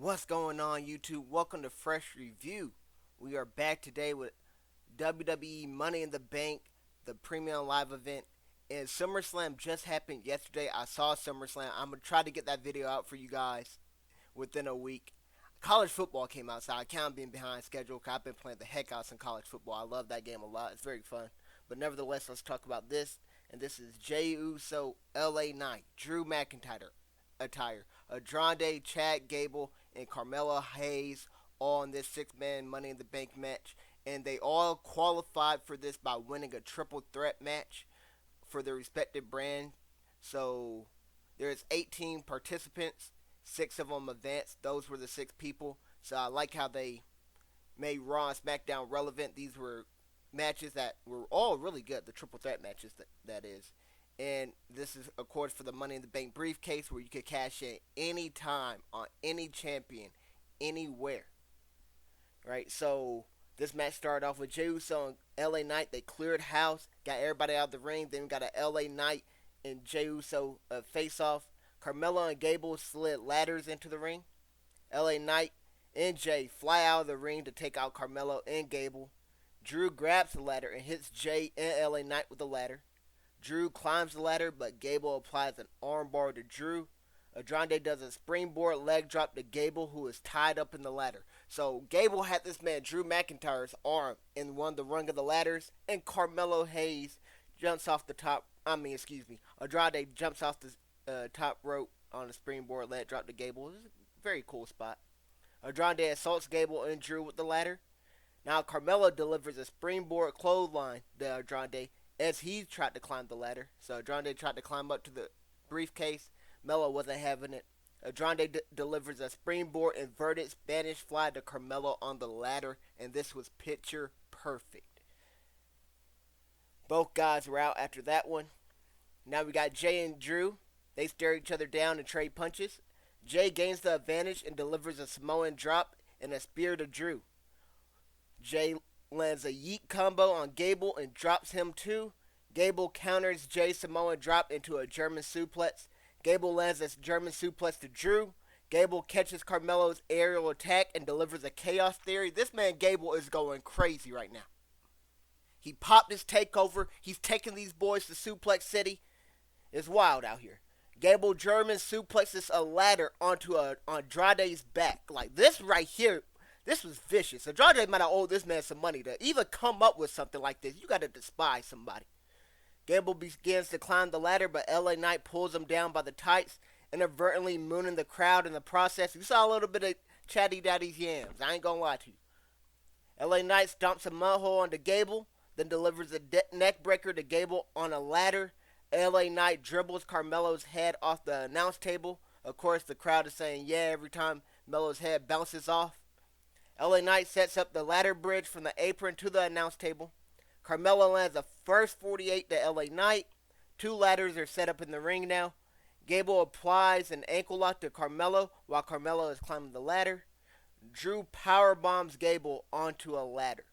What's going on, YouTube? Welcome to Fresh Review. We are back today with WWE Money in the Bank, the premium live event. And SummerSlam just happened yesterday. I saw SummerSlam. I'm going to try to get that video out for you guys within a week. College football came out, so I can't being behind schedule because I've been playing the heck out of some college football. I love that game a lot. It's very fun. But nevertheless, let's talk about this. And this is Jey Uso, LA Knight, Drew McIntyre attire, Andrade, Chad Gable, and Carmelo Hayes all in this six-man Money in the Bank match. And they all qualified for this by winning a triple threat match for their respective brand. So there's 18 participants, 6 of them advanced. Those were the 6 people. So I like how they made Raw and SmackDown relevant. These were matches that were all really good, the triple threat matches that is. And this is, of course, for the Money in the Bank briefcase where you could cash in anytime on any champion, anywhere. Right? So this match started off with Jey Uso and LA Knight. They cleared house, got everybody out of the ring. Then we got a LA Knight and Jey Uso face off. Carmelo and Gable slid ladders into the ring. LA Knight and Jey fly out of the ring to take out Carmelo and Gable. Drew grabs the ladder and hits Jey and LA Knight with the ladder. Drew climbs the ladder, but Gable applies an armbar to Drew. Andrade does a springboard leg drop to Gable, who is tied up in the ladder. So Gable had this man, Drew McIntyre's arm in one of the rung of the ladders, and Carmelo Hayes jumps off the top. Andrade jumps off the top rope on a springboard leg drop to Gable. It's a very cool spot. Andrade assaults Gable and Drew with the ladder. Now Carmelo delivers a springboard clothesline to Andrade as he tried to climb the ladder. So Andrade tried to climb up to the briefcase. Melo wasn't having it. Andrade delivers a springboard inverted Spanish fly to Carmelo on the ladder, and this was picture perfect. Both guys were out after that one. Now we got Jey and Drew. They stare each other down and trade punches. Jey gains the advantage and delivers a Samoan drop and a spear to Drew. Jey lands a yeet combo on Gable and drops him too. Gable counters Jey's Samoan drop into a German suplex. Gable lands a German suplex to Drew. Gable catches Carmelo's aerial attack and delivers a chaos theory. This man Gable is going crazy right now. He popped his takeover. He's taking these boys to Suplex City. It's wild out here. Gable German suplexes a ladder onto Andrade's back. Like this right here, this was vicious. Andrade might have owed this man some money to even come up with something like this. You got to despise somebody. Gable begins to climb the ladder, but LA Knight pulls him down by the tights, inadvertently mooning the crowd in the process. You saw a little bit of Chatty Daddy's yams. I ain't gonna lie to you. LA Knight stomps a mud hole onto Gable, then delivers a neck breaker to Gable on a ladder. LA Knight dribbles Carmelo's head off the announce table. Of course, the crowd is saying yeah every time Melo's head bounces off. LA Knight sets up the ladder bridge from the apron to the announce table. Carmelo lands a first 48 to LA Knight. 2 ladders are set up in the ring now. Gable applies an ankle lock to Carmelo while Carmelo is climbing the ladder. Drew powerbombs Gable onto a ladder.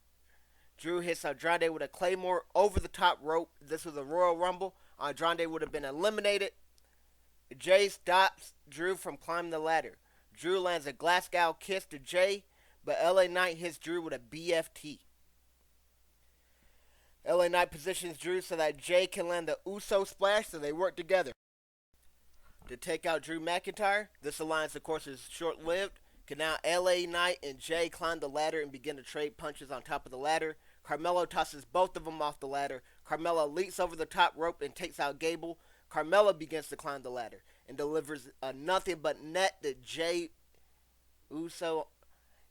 Drew hits Andrade with a claymore over the top rope. This was a Royal Rumble. Andrade would have been eliminated. Jey stops Drew from climbing the ladder. Drew lands a Glasgow kiss to Jey, but LA Knight hits Drew with a BFT. LA Knight positions Drew so that Jey can land the Uso splash, so they work together to take out Drew McIntyre. This alliance, of course, is short-lived. Can now LA Knight and Jey climb the ladder and begin to trade punches on top of the ladder. Carmelo tosses both of them off the ladder. Carmelo leaps over the top rope and takes out Gable. Carmelo begins to climb the ladder and delivers a nothing but net to Jey Uso.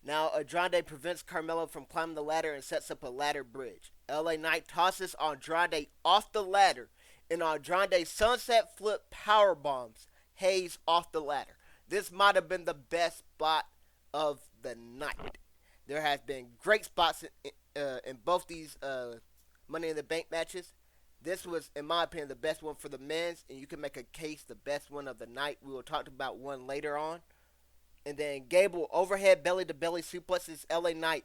Now Andrade prevents Carmelo from climbing the ladder and sets up a ladder bridge. LA Knight tosses Andrade off the ladder, and Andrade sunset flip power bombs Hayes off the ladder. This might have been the best spot of the night. There has been great spots in both these Money in the Bank matches. This was, in my opinion, the best one for the men's, and you can make a case the best one of the night. We will talk about one later on. And then Gable overhead belly-to-belly suplexes LA Knight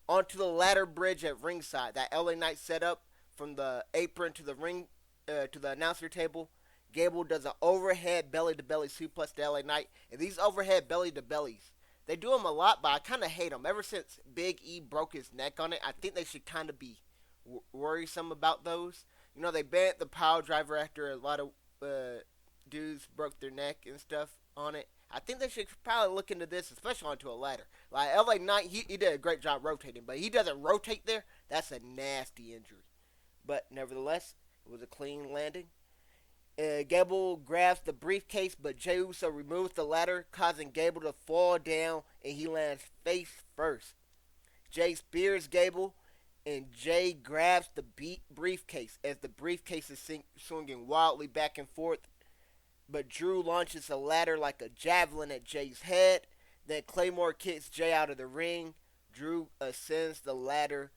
onto the ladder bridge at ringside. That LA Knight set up from the apron to the ring, to the announcer table. Gable does an overhead belly-to-belly suplex to LA Knight. And these overhead belly-to-bellies They do them a lot, but I kind of hate them. Ever since Big E broke his neck on it, I think they should kind of be worrisome about those. You know, they banned the power driver after a lot of dudes broke their neck and stuff on it. I think they should probably look into this, especially onto a ladder. Like LA Knight, he did a great job rotating, but he doesn't rotate there. That's a nasty injury. But nevertheless, it was a clean landing. Gable grabs the briefcase, but Jey Uso removes the ladder, causing Gable to fall down, and he lands face first. Jey spears Gable, and Jey grabs the briefcase as the briefcase is swinging wildly back and forth. But Drew launches a ladder like a javelin at Jey's head. Then Claymore kicks Jey out of the ring. Drew ascends the ladder,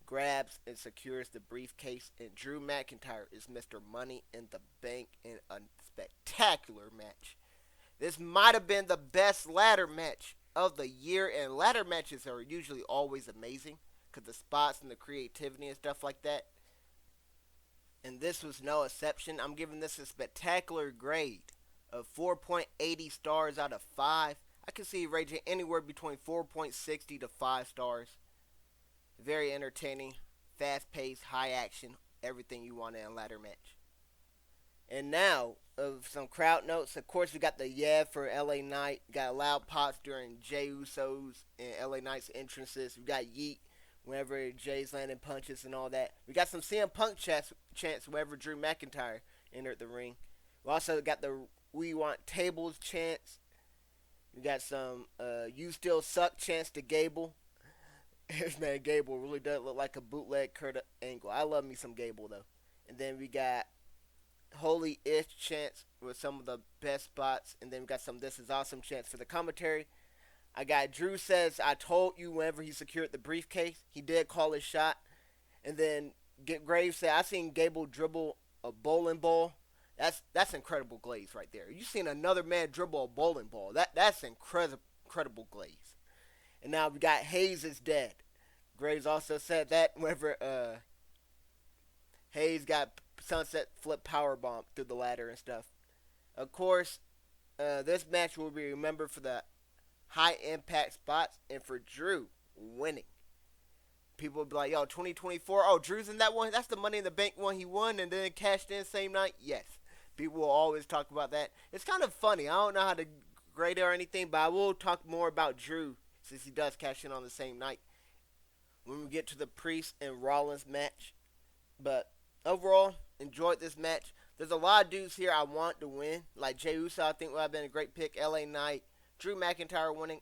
grabs and secures the briefcase, and Drew McIntyre is Mr. Money in the Bank in a spectacular match. This might have been the best ladder match of the year, and ladder matches are usually always amazing because the spots and the creativity and stuff like that. And this was no exception. I'm giving this a spectacular grade of 4.80 stars out of 5. I can see it ranging anywhere between 4.60 to 5 stars. Very entertaining, fast-paced, high action, everything you want in a ladder match. And now, of some crowd notes, of course, we got the yeah for LA Knight. Got loud pops during Jey Uso's and LA Knight's entrances. We got yeet whenever Jay's landing punches and all that. We got some CM Punk chants whenever Drew McIntyre entered the ring. We also got the We Want Tables chants. We got some You Still Suck chants to Gable. Man, Gable really does look like a bootleg Kurt Angle. I love me some Gable, though. And then we got Holy Ish chants with some of the best spots. And then we got some This Is Awesome chants for the commentary. I got Drew says, I told you whenever he secured the briefcase. He did call his shot. And then Graves said, I seen Gable dribble a bowling ball. That's incredible glaze right there. You seen another man dribble a bowling ball. That's incredible glaze. And now we got Hayes is dead. Graves also said that whenever Hayes got sunset flip powerbomb through the ladder and stuff. Of course, this match will be remembered for the high impact spots and for Drew winning. People will be like, yo, 2024, oh, Drew's in that one? That's the Money in the Bank one he won and then cashed in same night? Yes. People will always talk about that. It's kind of funny. I don't know how to grade it or anything, but I will talk more about Drew since he does cash in on the same night when we get to the Priest and Rollins match. But overall, enjoyed this match. There's a lot of dudes here I want to win. Like Jey Uso, I think would have been a great pick. LA Knight, Drew McIntyre winning.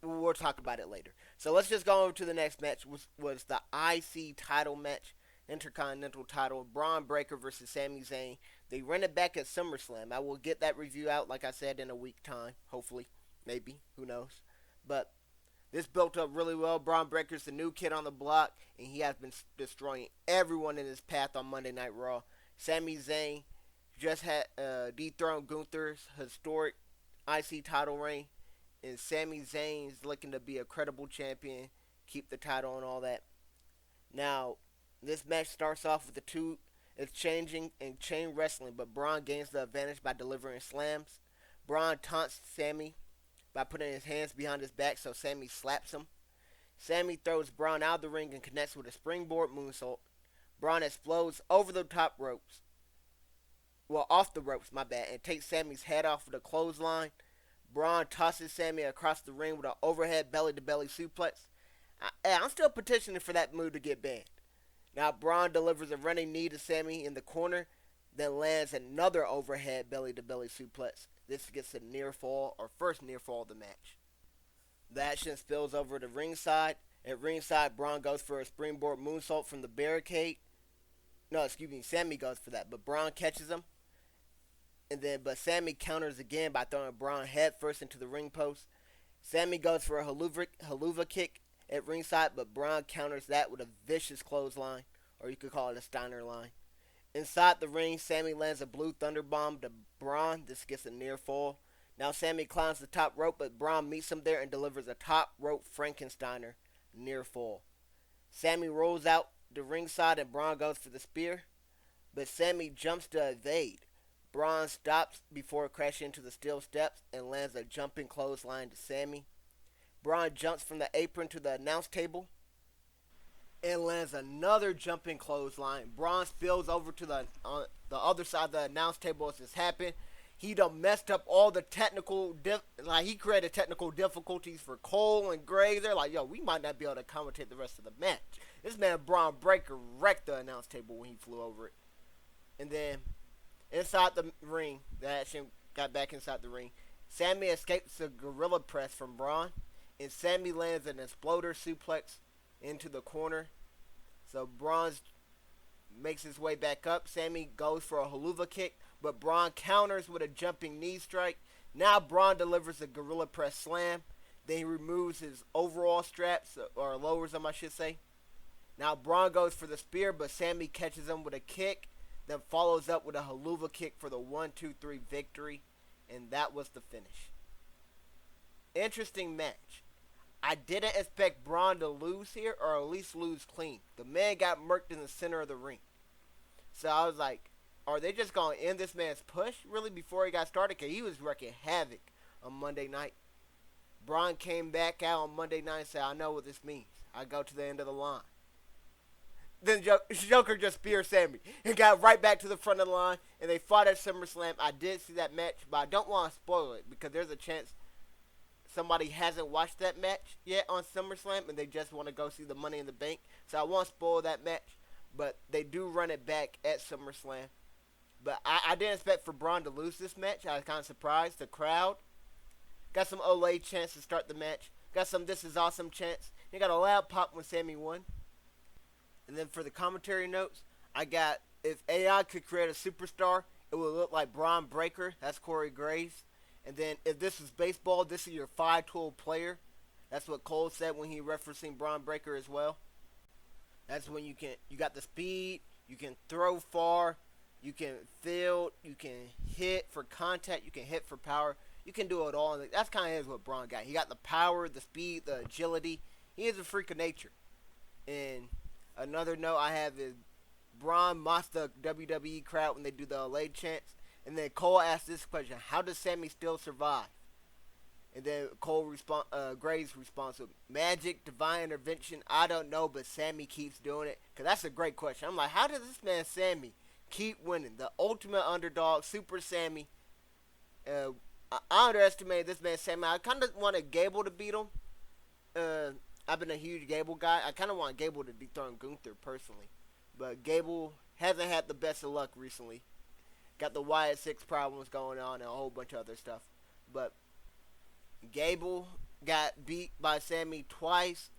We'll talk about it later. So let's just go over to the next match, which was the IC title match. Intercontinental title, Bronn Breakker versus Sami Zayn. They run it back at SummerSlam. I will get that review out, like I said, in a week time. Hopefully. Maybe. Who knows. But this built up really well. Bronn Breakker's the new kid on the block, and he has been destroying everyone in his path on Monday Night Raw. Sami Zayn just had dethroned Gunther's historic IC title reign, and Sami Zayn's looking to be a credible champion, keep the title and all that. Now, this match starts off with the two exchanging and chain wrestling, but Bronn gains the advantage by delivering slams. Bronn taunts Sami by putting his hands behind his back so Sami slaps him. Sami throws Bronn out of the ring and connects with a springboard moonsault. Bronn explodes over the top ropes. Well, off the ropes, my bad, and takes Sami's head off with a clothesline. Bronn tosses Sami across the ring with an overhead belly-to-belly suplex. I'm still petitioning for that move to get banned. Now Bronn delivers a running knee to Sami in the corner, then lands another overhead belly-to-belly suplex. This gets a near fall, or first near fall of the match. The action spills over to ringside. At ringside, Bronn goes for a springboard moonsault from the barricade. No, excuse me, Sami goes for that, but Bronn catches him. But Sami counters again by throwing Bronn head first into the ring post. Sami goes for a haluva kick at ringside, but Bronn counters that with a vicious clothesline, or you could call it a Steiner line. Inside the ring, Sami lands a blue thunder bomb to Bronn. This gets a near fall. Now Sami climbs the top rope, but Bronn meets him there and delivers a top rope Frankensteiner near fall. Sami rolls out the ringside and Bronn goes for the spear, but Sami jumps to evade. Bronn stops before crashing into the steel steps and lands a jumping clothesline to Sami. Bronn jumps from the apron to the announce table and lands another jumping clothesline. Bronn spills over to the other side of the announce table as this happened. He done messed up all the he created technical difficulties for Cole and Gray. They're like, yo, we might not be able to commentate the rest of the match. This man Bron Breakker wrecked the announce table when he flew over it. And then inside the ring, the action got back inside the ring. Sami escapes a gorilla press from Bronn, and Sami lands an exploder suplex into the corner. So Bronn makes his way back up. Sami goes for a haluva kick, but Bronn counters with a jumping knee strike. Now Bronn delivers a gorilla press slam. Then he removes his overall straps, or lowers them I should say. Now Bronn goes for the spear, but Sami catches him with a kick, then follows up with a haluva kick for the 1-2-3 victory. And that was the finish. Interesting match. I didn't expect Bronn to lose here, or at least lose clean. The man got murked in the center of the ring. So I was like, are they just going to end this man's push, really, before he got started? Because he was wreaking havoc on Monday night. Bronn came back out on Monday night and said, I know what this means. I go to the end of the line. Then Joker just speared Sami and got right back to the front of the line, and they fought at SummerSlam. I did see that match, but I don't want to spoil it because there's a chance somebody hasn't watched that match yet on SummerSlam and they just want to go see the Money in the Bank. So I won't spoil that match, but they do run it back at SummerSlam. But I didn't expect for Bronn to lose this match. I was kind of surprised. The crowd got some Olay chants to start the match. Got some This Is Awesome chants. He got a loud pop when Sami won. And then for the commentary notes, I got, if AI could create a superstar, it would look like Bron Breakker. That's Corey Graves. And then if this was baseball, this is your 5-tool player. That's what Cole said when he referencing Bron Breakker as well. That's when you got the speed, you can throw far, you can field, you can hit for contact, you can hit for power. You can do it all. And that's kind of what Bron got. He got the power, the speed, the agility. He is a freak of nature. And another note I have is Bron mocks the WWE crowd when they do the LA chants. And then Cole asked this question: how does Sami still survive? And then Graves responds with magic, divine intervention. I don't know, but Sami keeps doing it. Because that's a great question. I'm like, how does this man Sami keep winning? The ultimate underdog, Super Sami. I underestimated this man Sami. I kind of wanted Gable to beat him. I've been a huge Gable guy. I kind of want Gable to dethrone Gunther personally. But Gable hasn't had the best of luck recently. Got the Wyatt 6 problems going on and a whole bunch of other stuff. But Gable got beat by Sami twice.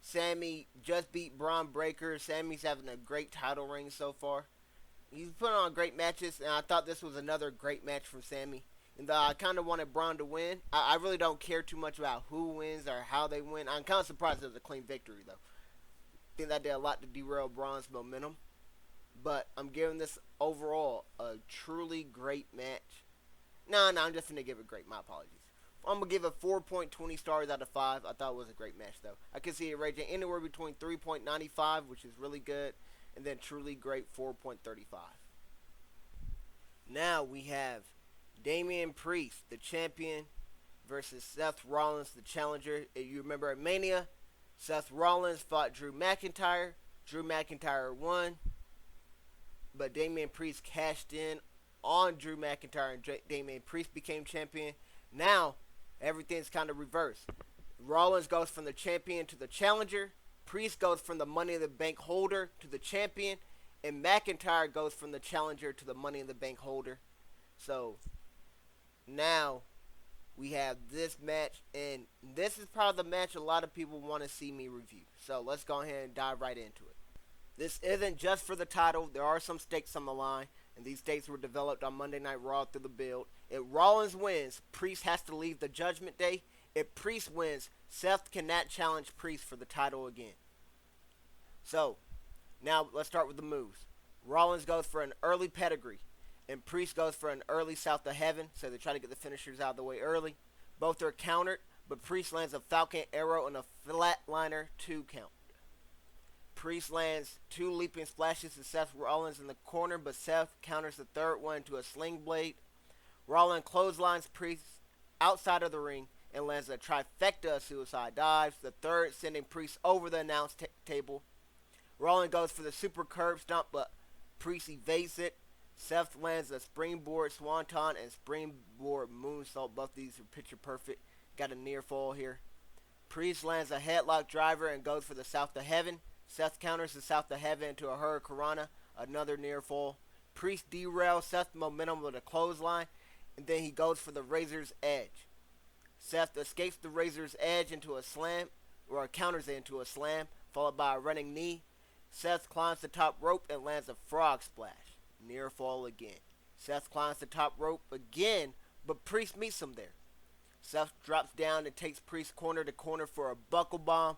Sami just beat Bron Breakker. Sami's having a great title reign so far. He's putting on great matches, and I thought this was another great match from Sami. And I kind of wanted Bron to win. I really don't care too much about who wins or how they win. I'm kind of surprised it was a clean victory, though. I think that did a lot to derail Bron's momentum. But I'm giving this overall a truly great match. No, I'm just going to give it great. My apologies. I'm going to give it 4.20 stars out of 5. I thought it was a great match, though. I can see it ranging anywhere between 3.95, which is really good, and then truly great 4.35. Now we have Damian Priest, the champion, versus Seth Rollins, the challenger. If you remember at Mania, Seth Rollins fought Drew McIntyre. Drew McIntyre won, but Damian Priest cashed in on Drew McIntyre, and Damian Priest became champion. Now, everything's kind of reversed. Rollins goes from the champion to the challenger. Priest goes from the Money in the Bank holder to the champion. And McIntyre goes from the challenger to the Money in the Bank holder. So, now we have this match. And this is probably the match a lot of people want to see me review. So, let's go ahead and dive right into it. This isn't just for the title. There are some stakes on the line. And these stakes were developed on Monday Night Raw through the build. If Rollins wins, Priest has to leave the Judgment Day. If Priest wins, Seth cannot challenge Priest for the title again. So, now let's start with the moves. Rollins goes for an early pedigree, and Priest goes for an early South of Heaven. So they try to get the finishers out of the way early. Both are countered, but Priest lands a Falcon Arrow and a Flatliner 2 count. Priest lands 2 leaping splashes to Seth Rollins in the corner, but Seth counters the third one into a sling blade. Rollins clotheslines Priest outside of the ring and lands a trifecta of suicide dives, the third sending Priest over the announce table. Rollins goes for the super curb stomp, but Priest evades it. Seth lands a springboard swanton and springboard moonsault. Both these are picture perfect. Got a near fall here. Priest lands a headlock driver and goes for the South to Heaven. Seth counters the South to Heaven into a Hurricanrana, another near fall. Priest derails Seth's momentum with a clothesline, and then he goes for the Razor's Edge. Seth escapes the Razor's Edge into a slam, or counters it into a slam, followed by a running knee. Seth climbs the top rope and lands a frog splash. Near fall again. Seth climbs the top rope again, but Priest meets him there. Seth drops down and takes Priest corner to corner for a buckle bomb.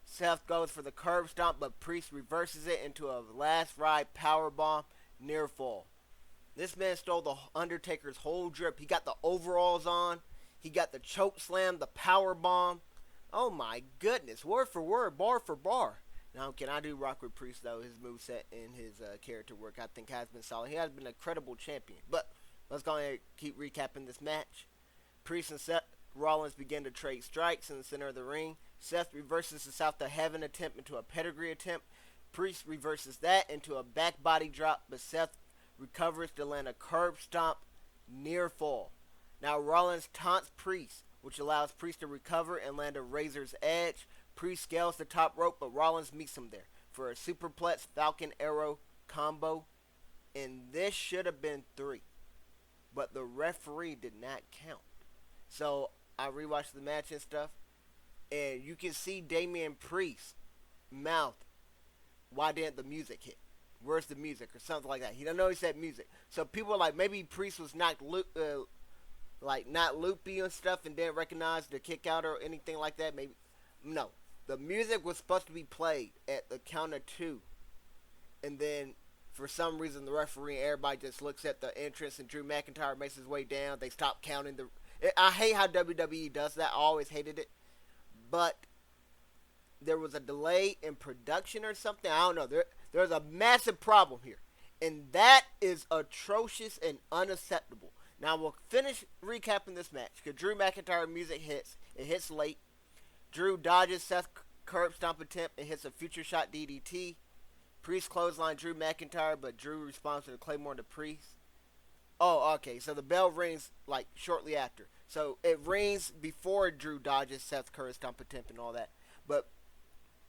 Seth goes for the curb stomp, but Priest reverses it into a last ride power bomb. Near fall. This man stole the Undertaker's whole drip. He got the overalls on. He got the choke slam, the power bomb. Oh my goodness. Word for word, bar for bar. Now, can I do rock with Priest, though? His moveset and his character work, I think, has been solid. He has been a credible champion. But let's go ahead and keep recapping this match. Priest and Seth Rollins begin to trade strikes in the center of the ring. Seth reverses the South to Heaven attempt into a pedigree attempt. Priest reverses that into a back body drop, but Seth recovers to land a curb stomp near fall. Now Rollins taunts Priest, which allows Priest to recover and land a Razor's Edge. Priest scales the top rope, but Rollins meets him there for a superplex Falcon Arrow combo. And this should have been 3, but the referee did not count. So I rewatched the match and stuff, and you can see Damian Priest's mouth. Why didn't the music hit? Where's the music? Or something like that. He don't know he said music. So people are like, maybe Priest was not loopy and stuff and didn't recognize the kick out or anything like that. Maybe no. The music was supposed to be played at the count of 2. And then for some reason the referee and everybody just looks at the entrance and Drew McIntyre makes his way down. They stop counting the I hate how WWE does that. I always hated it. But there was a delay in production or something. I don't know. There's a massive problem here. And that is atrocious and unacceptable. Now we'll finish recapping this match. Because Drew McIntyre music hits. It hits late. Drew dodges Seth's curb stomp attempt and hits a future shot DDT. Priest clothesline Drew McIntyre, but Drew responds to the Claymore to Priest. Oh, okay. So the bell rings like shortly after. So it rings before Drew dodges Seth's curb stomp attempt and all that. But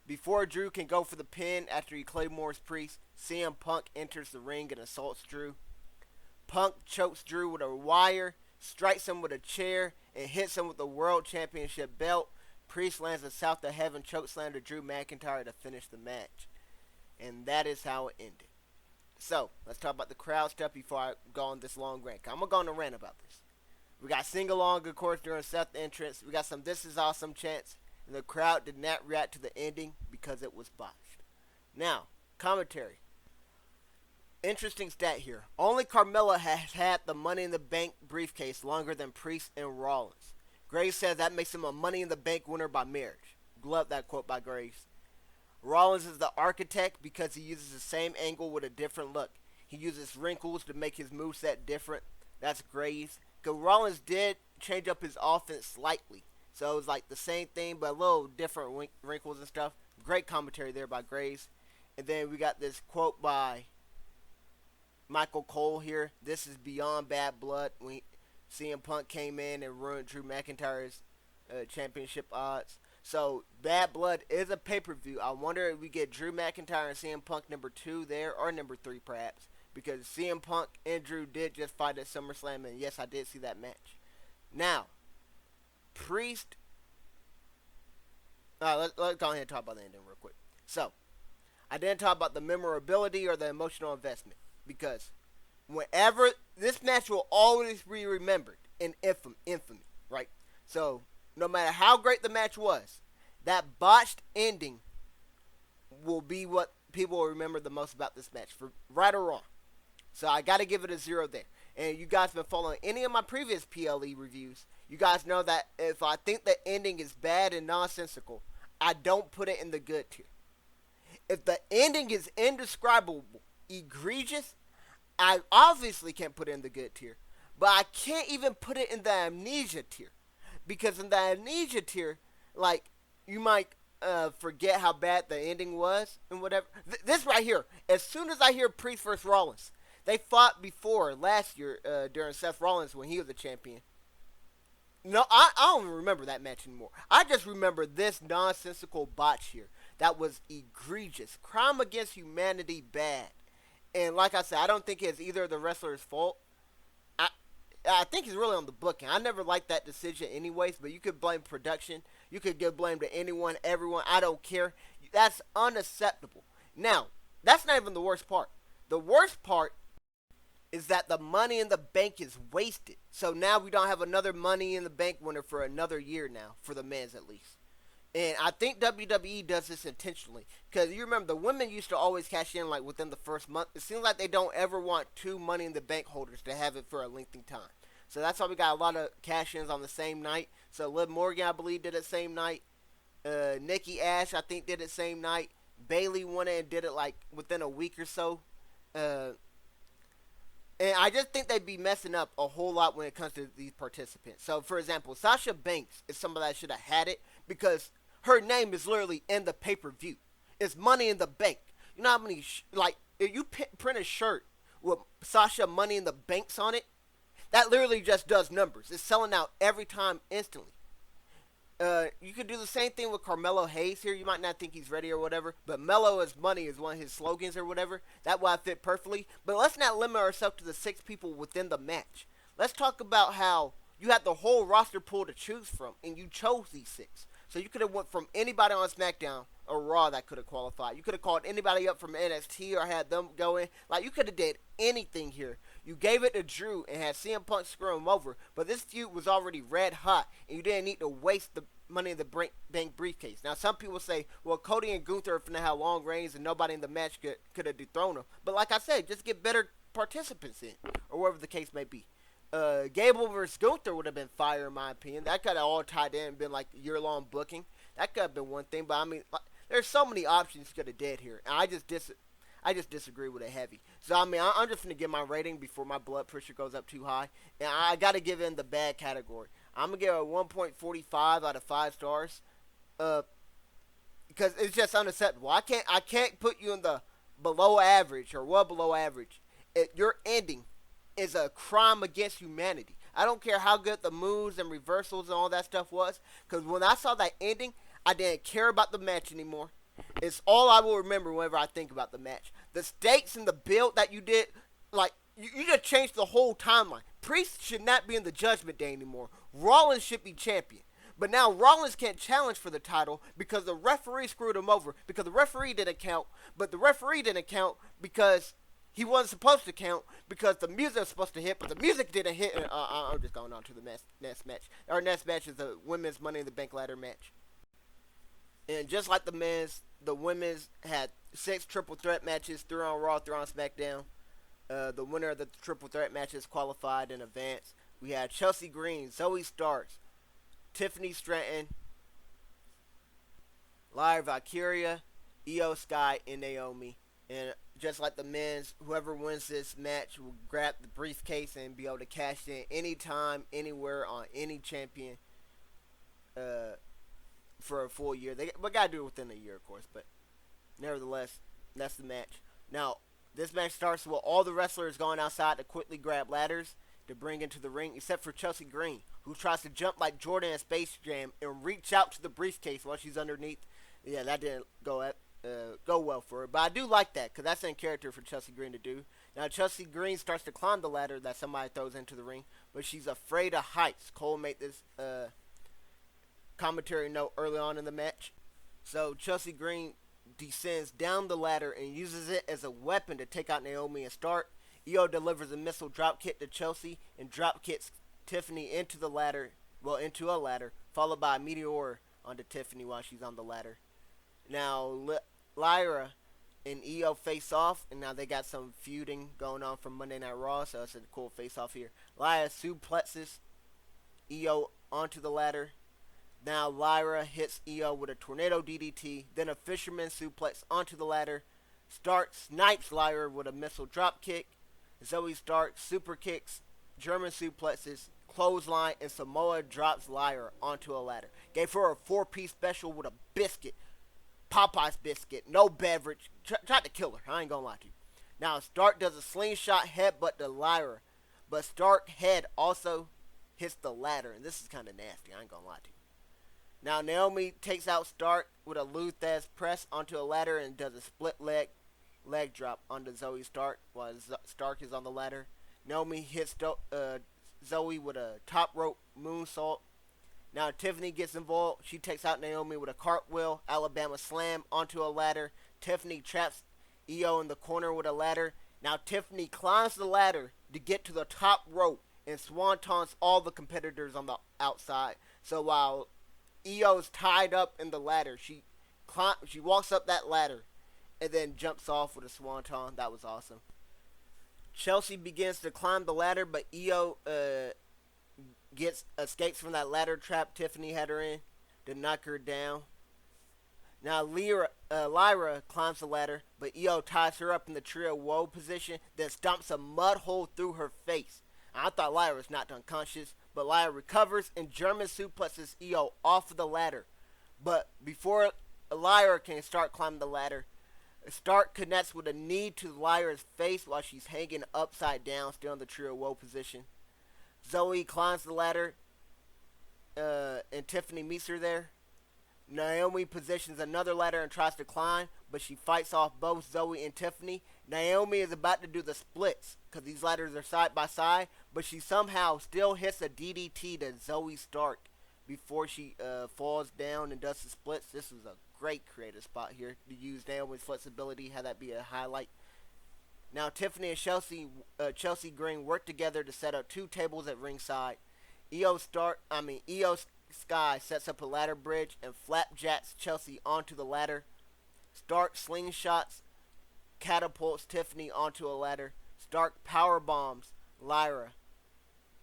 before Drew can go for the pin after he Claymore's Priest, CM Punk enters the ring and assaults Drew. Punk chokes Drew with a wire, strikes him with a chair, and hits him with the World Championship belt. Priest lands a South to Heaven chokeslam to Drew McIntyre to finish the match. And that is how it ended. So, let's talk about the crowd stuff before I go on this long rant. I'm going to go on a rant about this. We got sing-along, of course, during Seth's entrance. We got some This Is Awesome chants. And the crowd did not react to the ending because it was botched. Now, commentary. Interesting stat here. Only Carmelo has had the Money in the Bank briefcase longer than Priest and Rollins. Graves says that makes him a Money in the Bank winner by marriage. Love that quote by Graves. Rollins is the architect because he uses the same angle with a different look. He uses wrinkles to make his moveset different. That's Graves. Because Rollins did change up his offense slightly. So it was like the same thing, but a little different wrinkles and stuff. Great commentary there by Graves. And then we got this quote by Michael Cole here. This is beyond bad blood. When CM Punk came in and ruined Drew McIntyre's championship odds. So, Bad Blood is a pay-per-view. I wonder if we get Drew McIntyre and CM Punk number 2 there, or number 3 perhaps. Because CM Punk and Drew did just fight at SummerSlam, and yes, I did see that match. Now, Priest. Let's go ahead and talk about the ending real quick. So, I didn't talk about the memorability or the emotional investment. Because whenever, this match will always be remembered in infamy, right? So, no matter how great the match was, that botched ending will be what people will remember the most about this match, for right or wrong. So I got to give it a 0 there. And you guys have been following any of my previous PLE reviews, you guys know that if I think the ending is bad and nonsensical, I don't put it in the good tier. If the ending is indescribable, egregious, I obviously can't put it in the good tier. But I can't even put it in the amnesia tier. Because in the amnesia tier, like, you might forget how bad the ending was and whatever. This right here, as soon as I hear Priest versus Rollins, they fought before last year during Seth Rollins when he was a champion. No, I don't even remember that match anymore. I just remember this nonsensical botch here. That was egregious. Crime against humanity bad. And like I said, I don't think it's either of the wrestler's fault. I I think it's really on the booking. I never liked that decision anyways, but you could blame production. You could give blame to anyone, everyone. I don't care. That's unacceptable. Now, that's not even the worst part. The worst part is that the money in the bank is wasted. So now we don't have another money in the bank winner for another year now, for the men's at least. And I think WWE does this intentionally. Because you remember, the women used to always cash in like within the first month. It seems like they don't ever want two money in the bank holders to have it for a lengthy time. So that's why we got a lot of cash ins on the same night. So Liv Morgan, I believe, did it same night. Nikki Ash, I think, did it same night. Bailey won it and did it like within a week or so. And I just think they'd be messing up a whole lot when it comes to these participants. So, for example, Sasha Banks is somebody that should have had it because her name is literally in the pay-per-view. It's Money in the Bank. You know how many, if you print a shirt with Sasha Money in the Banks on it, that literally just does numbers. It's selling out every time instantly. You could do the same thing with Carmelo Hayes here. You might not think he's ready or whatever, but Mello is money is one of his slogans or whatever. That would fit perfectly. But let's not limit ourselves to the 6 people within the match. Let's talk about how you had the whole roster pool to choose from, and you chose these 6. So you could have went from anybody on SmackDown or Raw that could have qualified. You could have called anybody up from NXT or had them go in. Like, you could have did anything here. You gave it to Drew and had CM Punk screw him over. But this feud was already red hot, and you didn't need to waste the Money in the Bank briefcase. Now, some people say, well, Cody and Gunther are finna have long reigns and nobody in the match could have dethroned them. But like I said, just get better participants in, or whatever the case may be. Gable versus Gunther would have been fire in my opinion. That could have all tied in and been like year-long booking. That could have been one thing, but I mean, there's so many options you could have did here. And I just disagree with it heavy. So, I mean, I'm just going to give my rating before my blood pressure goes up too high. And I got to give in the bad category. I'm going to give it a 1.45 out of 5 stars. Because it's just unacceptable. I can't put you in the below average or well below average. Your ending is a crime against humanity. I don't care how good the moves and reversals and all that stuff was. Because when I saw that ending, I didn't care about the match anymore. It's all I will remember whenever I think about the match. The stakes and the build that you did, like, you just changed the whole timeline. Priest should not be in the Judgment Day anymore. Rollins should be champion. But now Rollins can't challenge for the title because the referee screwed him over. Because the referee didn't count. But the referee didn't count because he wasn't supposed to count. Because the music was supposed to hit, but the music didn't hit. I'm just going on to the next match. Our next match is the Women's Money in the Bank ladder match. And just like the men's, the women's had 6 triple threat matches, 3 on Raw, 3 on SmackDown. The winner of the triple threat matches qualified in advance. We had Chelsea Green, Zoey Starks, Tiffany Stratton, Lyra, Valkyria, Io Sky, and Naomi. And just like the men's, whoever wins this match will grab the briefcase and be able to cash in anytime, anywhere, on any champion. For a full year. We gotta do it within a year, of course, but nevertheless, that's the match. Now, this match starts with all the wrestlers going outside to quickly grab ladders to bring into the ring, except for Chelsea Green, who tries to jump like Jordan in Space Jam and reach out to the briefcase while she's underneath. Yeah, that didn't go well for her, but I do like that because that's in character for Chelsea Green to do. Now, Chelsea Green starts to climb the ladder that somebody throws into the ring, but she's afraid of heights. Cole made this commentary note early on in the match. So Chelsea Green descends down the ladder and uses it as a weapon to take out Naomi and start. Io delivers a missile drop kick to Chelsea and drop kicks Tiffany into a ladder, followed by a meteor onto Tiffany while she's on the ladder. Now Lyra and Io face off, and now they got some feuding going on from Monday Night Raw, so it's a cool face off here. Lyra suplexes Io onto the ladder. Now Lyra hits Io with a tornado DDT, then a fisherman suplex onto the ladder. Stark snipes Lyra with a missile drop kick. Zoey Stark super kicks, German suplexes, clothesline, and Samoa drops Lyra onto a ladder. Gave her a 4-piece special with a biscuit. Popeye's biscuit, no beverage. Tried to kill her, I ain't gonna lie to you. Now Stark does a slingshot headbutt to Lyra, but Stark head also hits the ladder, and this is kind of nasty, I ain't gonna lie to you. Now Naomi takes out Stark with a Luthez press onto a ladder and does a split leg drop onto Zoey Stark while Stark is on the ladder. Naomi hits Zoey with a top rope moonsault. Now Tiffany gets involved. She takes out Naomi with a cartwheel, Alabama slam onto a ladder. Tiffany traps Io in the corner with a ladder. Now Tiffany climbs the ladder to get to the top rope and swantons all the competitors on the outside. So while Io's tied up in the ladder, she walks up that ladder and then jumps off with a swanton. That was awesome. Chelsea begins to climb the ladder, but Io escapes from that ladder trap Tiffany had her in to knock her down. Now Lyra climbs the ladder, but Io ties her up in the trio woe position, then stomps a mud hole through her face. I thought Lyra was knocked unconscious, but Lyra recovers and German suplexes Io off of the ladder. But before Lyra can start climbing the ladder, Stark connects with a knee to Lyra's face while she's hanging upside down, still in the trio woe position. Zoey climbs the ladder, and Tiffany meets her there. Naomi positions another ladder and tries to climb, but she fights off both Zoey and Tiffany. Naomi is about to do the splits, because these ladders are side by side, but she somehow still hits a DDT to Zoey Stark before she falls down and does the splits. This was a great creative spot here to use Naomi's flexibility, have that be a highlight. Now Tiffany and Chelsea Grean work together to set up 2 tables at ringside. Io Sky sets up a ladder bridge and flapjacks Chelsea onto the ladder. Stark slingshots catapults Tiffany onto a ladder. Stark power bombs Lyra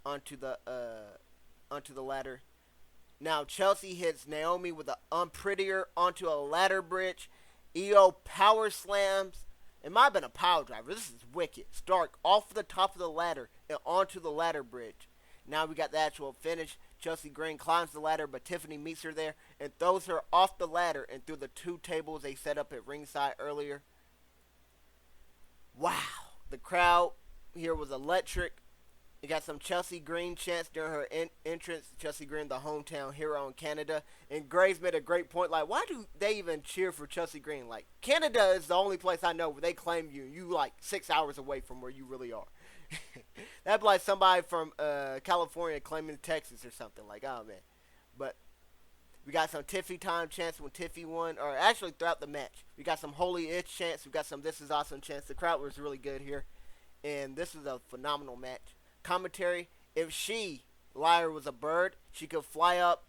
onto the ladder. Now Chelsea hits Naomi with an unprettier onto a ladder bridge. Io power slams. It might have been a power driver. This is wicked. Stark off the top of the ladder and onto the ladder bridge. Now we got the actual finish. Chelsea Grean climbs the ladder, but Tiffany meets her there and throws her off the ladder and through the 2 tables they set up at ringside earlier. Wow. The crowd here was electric. You got some Chelsea Grean chants during her entrance. Chelsea Grean, the hometown hero in Canada. And Graves made a great point. Like, why do they even cheer for Chelsea Grean? Like, Canada is the only place I know where they claim you. You like 6 hours away from where you really are. That'd be like somebody from California claiming Texas or something. Like, oh, man. But we got some Tiffy time chants when Tiffy won. Or actually throughout the match. We got some Holy Itch chants. We got some This Is Awesome chants. The crowd was really good here. And this was a phenomenal match. Commentary: if Lyra was a bird, she could fly up.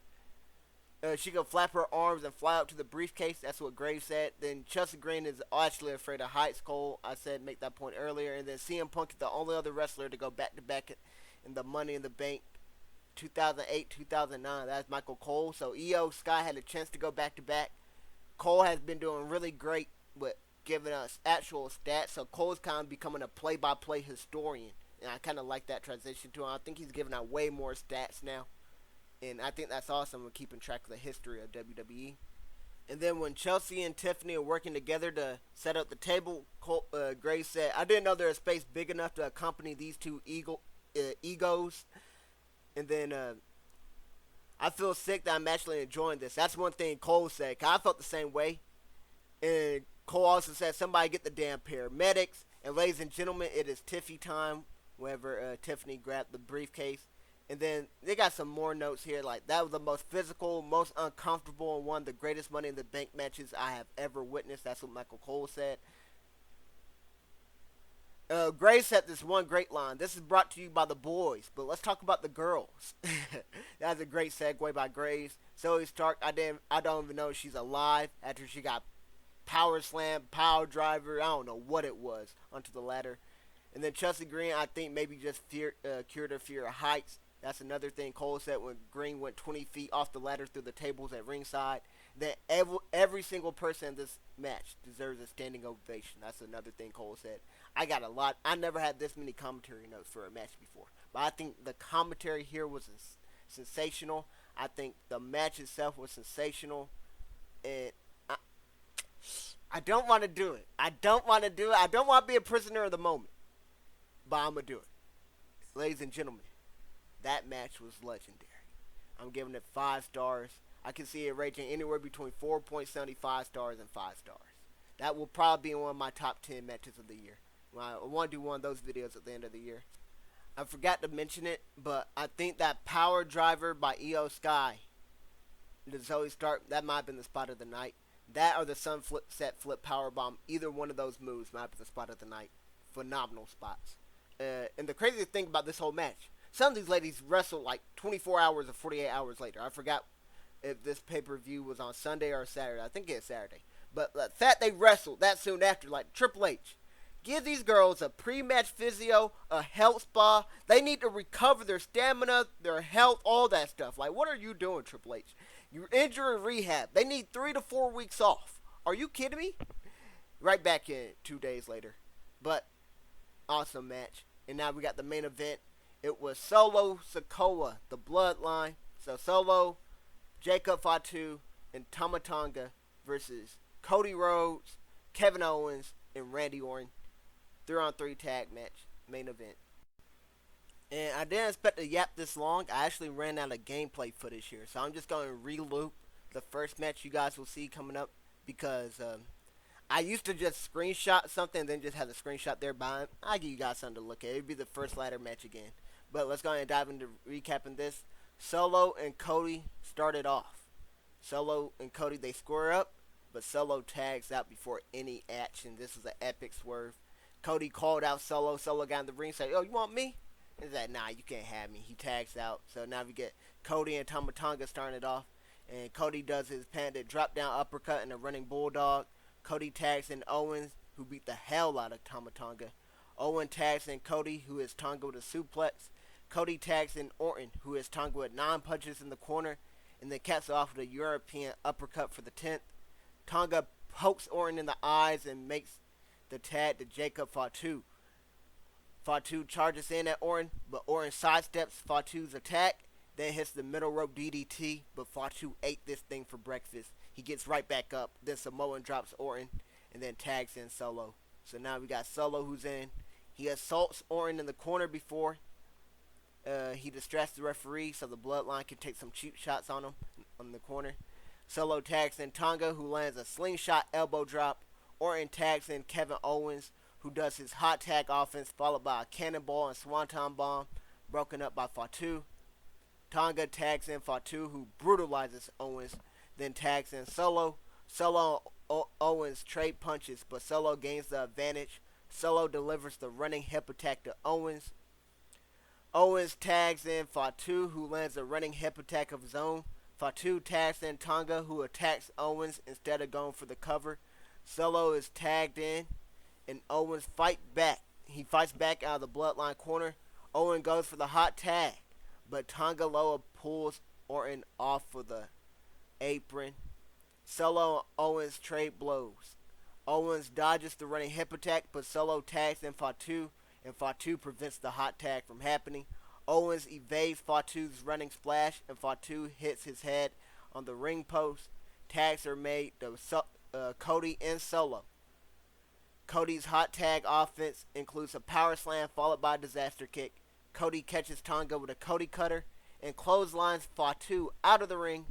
She could flap her arms and fly up to the briefcase. That's what Graves said. Then Chelsea Grean is actually afraid of heights. Cole, I said, make that point earlier. And then CM Punk is the only other wrestler to go back to back in the Money in the Bank 2008, 2009. That's Michael Cole. So Io Sky had a chance to go back to back. Cole has been doing really great with giving us actual stats. So Cole's kind of becoming a play-by-play historian. And I kind of like that transition to him. I think he's giving out way more stats now. And I think that's awesome with keeping track of the history of WWE. And then when Chelsea and Tiffany are working together to set up the table, Grace said, I didn't know there was space big enough to accompany these 2 egos. And then I feel sick that I'm actually enjoying this. That's one thing Cole said. 'Cause I felt the same way. And Cole also said, somebody get the damn paramedics. And ladies and gentlemen, it is Tiffy time. Whenever Tiffany grabbed the briefcase. And then they got some more notes here. Like, that was the most physical, most uncomfortable, and one of the greatest Money in the Bank matches I have ever witnessed. That's what Michael Cole said. Grace had this one great line. This is brought to you by the boys, but let's talk about the girls. That's a great segue by Grace. Zoey Stark, I don't even know if she's alive after she got power slam, power driver, I don't know what it was, onto the ladder. And then Chelsea Grean, I think maybe just cured her fear of heights. That's another thing Cole said when Grean went 20 feet off the ladder through the tables at ringside. That every single person in this match deserves a standing ovation. That's another thing Cole said. I got a lot. I never had this many commentary notes for a match before. But I think the commentary here was sensational. I think the match itself was sensational. And I don't want to do it. I don't want to do it. I don't want to be a prisoner of the moment. But I'm going to do it. Ladies and gentlemen, that match was legendary. I'm giving it 5 stars. I can see it ranging anywhere between 4.75 stars and 5 stars. That will probably be one of my top 10 matches of the year. I want to do one of those videos at the end of the year. I forgot to mention it, but I think that power driver by Io Sky, the Zoey start, that might have been the spot of the night. That or the sunset flip power bomb, either one of those moves might have been the spot of the night. Phenomenal spots. And the craziest thing about this whole match, some of these ladies wrestled like 24 hours or 48 hours later. I forgot if this pay-per-view was on Sunday or Saturday. I think it's Saturday. But the fact they wrestled that soon after, like Triple H, give these girls a pre-match physio, a health spa. They need to recover their stamina, their health, all that stuff. Like, what are you doing, Triple H? You're injury rehab. They need 3 to 4 weeks off. Are you kidding me? Right back in 2 days later. But, awesome match. And now we got the main event. It was Solo Sikoa, the Bloodline. So, Solo, Jacob Fatu, and Tonga versus Cody Rhodes, Kevin Owens, and Randy Orton. 3-on-3 tag match, main event. And I didn't expect to yap this long. I actually ran out of gameplay footage here. So I'm just going to re-loop the first match you guys will see coming up. Because I used to just screenshot something and then just have the screenshot there by. I'll give you guys something to look at. It would be the first ladder match again. But let's go ahead and dive into recapping this. Solo and Cody started off. Solo and Cody, they square up. But Solo tags out before any action. This was an epic swerve. Cody called out Solo. Solo got in the ring and said, "Yo, you want me?" He's like, "Nah, you can't have me." He tags out. So now we get Cody and Tonga starting it off. And Cody does his patented drop down uppercut and a running bulldog. Cody tags in Owens, who beat the hell out of Tonga. Owen tags in Cody, who hits Tonga with a suplex. Cody tags in Orton, who hits Tonga with 9 punches in the corner. And then caps off with a European uppercut for the 10th. Tonga pokes Orton in the eyes and makes the tag to Jacob Fatu. Fatu charges in at Orton, but Orton sidesteps Fatu's attack, then hits the middle rope DDT, but Fatu ate this thing for breakfast. He gets right back up, then Samoan drops Orton, and then tags in Solo. So now we got Solo who's in. He assaults Orton in the corner before. He distracts the referee so the Bloodline can take some cheap shots on him on the corner. Solo tags in Tonga, who lands a slingshot elbow drop. Orton tags in Kevin Owens, who does his hot tag offense, followed by a cannonball and swanton bomb, broken up by Fatu. Tonga tags in Fatu, who brutalizes Owens, then tags in Solo. Solo and Owens trade punches, but Solo gains the advantage. Solo delivers the running hip attack to Owens. Owens tags in Fatu, who lands a running hip attack of his own. Fatu tags in Tonga, who attacks Owens instead of going for the cover. Solo is tagged in, and Owens fights back. He fights back out of the Bloodline corner. Owen goes for the hot tag, but Tonga Loa pulls Orton off for the apron. Solo and Owens trade blows. Owens dodges the running hip attack, but Solo tags in Fatu, and Fatu prevents the hot tag from happening. Owens evades Fatu's running splash, and Fatu hits his head on the ring post. Tags are made to Cody and Solo. Cody's hot tag offense includes a power slam followed by a disaster kick. Cody catches Tonga with a Cody cutter and clotheslines Fatu out of the ring.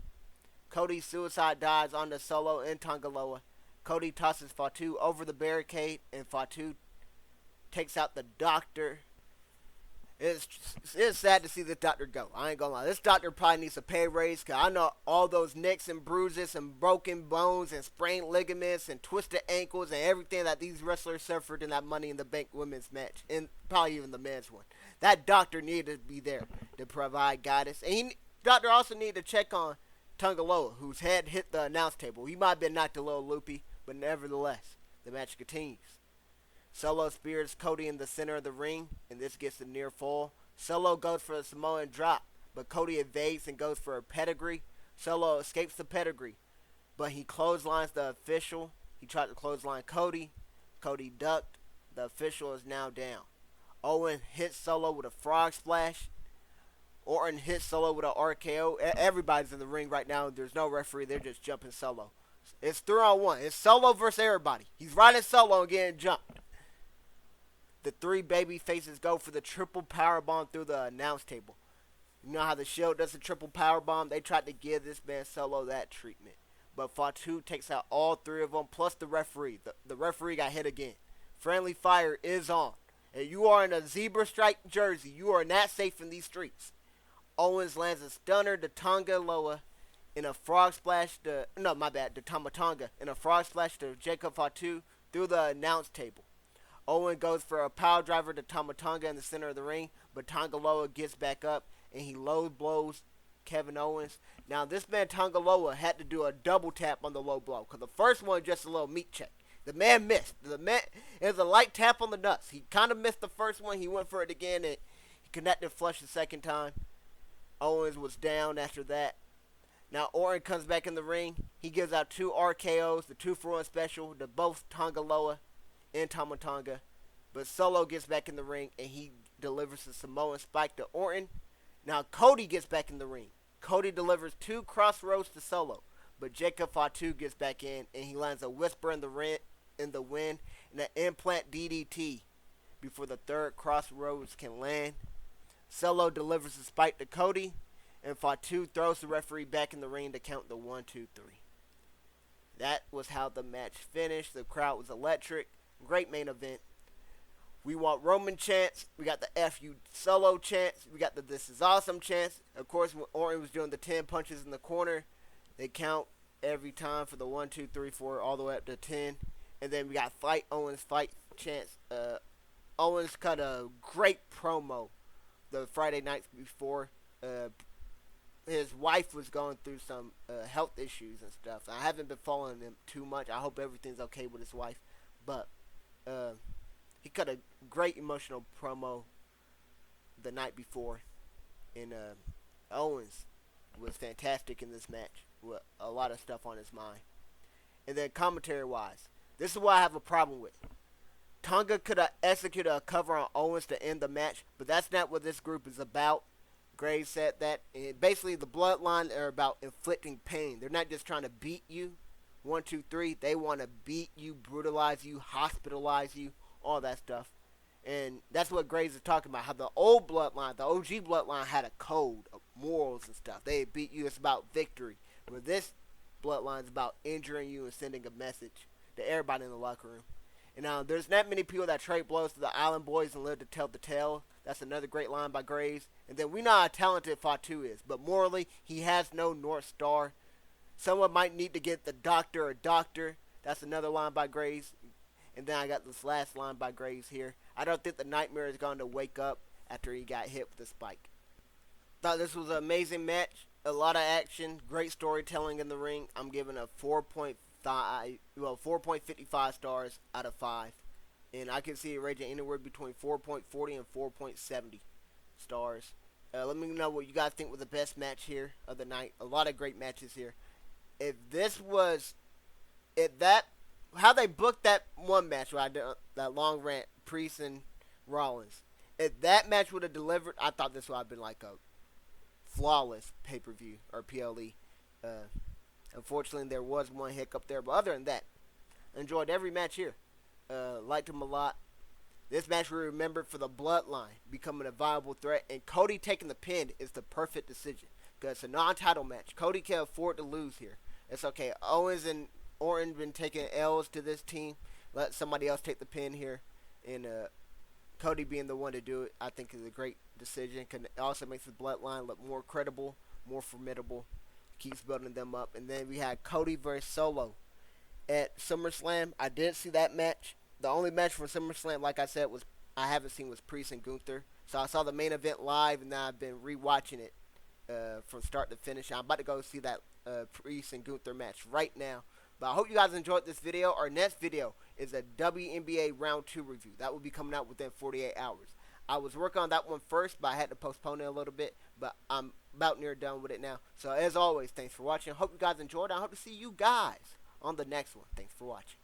Cody's suicide dives onto Solo and Tonga Loa. Cody tosses Fatu over the barricade and Fatu takes out the doctor. It's sad to see this doctor go. I ain't gonna lie. This doctor probably needs a pay raise, because I know all those nicks and bruises and broken bones and sprained ligaments and twisted ankles and everything that these wrestlers suffered in that Money in the Bank women's match, and probably even the men's one. That doctor needed to be there to provide guidance. And doctor also needed to check on Tonga Loa, whose head hit the announce table. He might have been knocked a little loopy, but nevertheless, the match continues. Solo spears Cody in the center of the ring, and this gets a near fall. Solo goes for a Samoan drop, but Cody evades and goes for a pedigree. Solo escapes the pedigree, but he clotheslines the official. He tried to clothesline Cody. Cody ducked. The official is now down. Owen hits Solo with a frog splash. Orton hits Solo with an RKO. Everybody's in the ring right now. There's no referee. They're just jumping Solo. It's 3-on-1. It's Solo versus everybody. He's riding Solo and getting jumped. The three baby faces go for the triple powerbomb through the announce table. You know how the Shield does a triple powerbomb? They tried to give this man Solo that treatment. But Fatu takes out all three of them, plus the referee. The referee got hit again. Friendly fire is on. And you are in a zebra stripe jersey. You are not safe in these streets. Owens lands a stunner to Tonga Loa in a frog splash to Tama Tonga in a frog splash to Jacob Fatu through the announce table. Owen goes for a power driver to Tama Tonga in the center of the ring, but Tonga Loa gets back up and he low blows Kevin Owens. Now this man Tonga Loa had to do a double tap on the low blow because the first one just a little meat check. The man missed. It was a light tap on the nuts. He kind of missed the first one. He went for it again and he connected flush the second time. Owens was down after that. Now Orton comes back in the ring. He gives out 2 RKOs, the 2-for-1 special to both Tonga Loa and Tama Tonga. But Solo gets back in the ring and he delivers a Samoan spike to Orton. Now Cody gets back in the ring. Cody delivers 2 crossroads to Solo. But Jacob Fatu gets back in and he lands a whisper in the wind and an implant DDT before the third crossroads can land. Solo delivers a spike to Cody, and Fatu throws the referee back in the ring to count the 1, 2, 3. That was how the match finished. The crowd was electric. Great main event. We want Roman chants. We got the FU Solo chants. We got the This Is Awesome chants. Of course, when Orton was doing the 10 punches in the corner, they count every time for the 1, 2, 3, 4, all the way up to 10. And then we got Fight Owens Fight chants. Owens cut a great promo the Friday nights before. His wife was going through some health issues and stuff. I haven't been following him too much. I hope everything's okay with his wife. But he cut a great emotional promo the night before. And Owens was fantastic in this match with a lot of stuff on his mind. And then commentary-wise, this is what I have a problem with. Tonga could have executed a cover on Owens to end the match, but that's not what this group is about. Gray said that. And basically, the Bloodline are about inflicting pain. They're not just trying to beat you. 1, 2, 3. They want to beat you, brutalize you, hospitalize you, all that stuff. And that's what Gray's is talking about. How the old Bloodline, the OG Bloodline, had a code of morals and stuff. They beat you. It's about victory. Where this Bloodline is about injuring you and sending a message to everybody in the locker room. And now, there's not many people that trade blows to the Island Boys and live to tell the tale. That's another great line by Graves. And then we know how talented Fatu is, but morally, he has no North Star. Someone might need to get the doctor a doctor. That's another line by Graves. And then I got this last line by Graves here. I don't think the Nightmare is going to wake up after he got hit with the spike. Thought this was an amazing match. A lot of action. Great storytelling in the ring. I'm giving a 4.55 stars out of 5. And I can see it ranging anywhere between 4.40 and 4.70 stars. Let me know what you guys think was the best match here of the night. A lot of great matches here. How they booked that one match where I did that long rant, Priest and Rollins. If that match would have delivered, I thought this would have been like a flawless pay-per-view or PLE. Unfortunately, there was one hiccup there, but other than that, I enjoyed every match here. Liked them a lot. This match we remembered for the Bloodline becoming a viable threat, and Cody taking the pin is the perfect decision because it's a non-title match. Cody can afford to lose here. It's okay. Owens and Orton been taking L's to this team. Let somebody else take the pin here, and Cody being the one to do it, I think is a great decision. It also makes the Bloodline look more credible, more formidable. Keeps building them up, and then we had Cody versus Solo at SummerSlam. I didn't see that match. The only match from SummerSlam, like I said, I haven't seen was Priest and Gunther. So I saw the main event live, and now I've been rewatching it from start to finish. I'm about to go see that Priest and Gunther match right now. But I hope you guys enjoyed this video. Our next video is a WNBA Round 2 review. That will be coming out within 48 hours. I was working on that one first, but I had to postpone it a little bit. But I'm about near done with it now. So as always, thanks for watching. Hope you guys enjoyed. I hope to see you guys on the next one. Thanks for watching.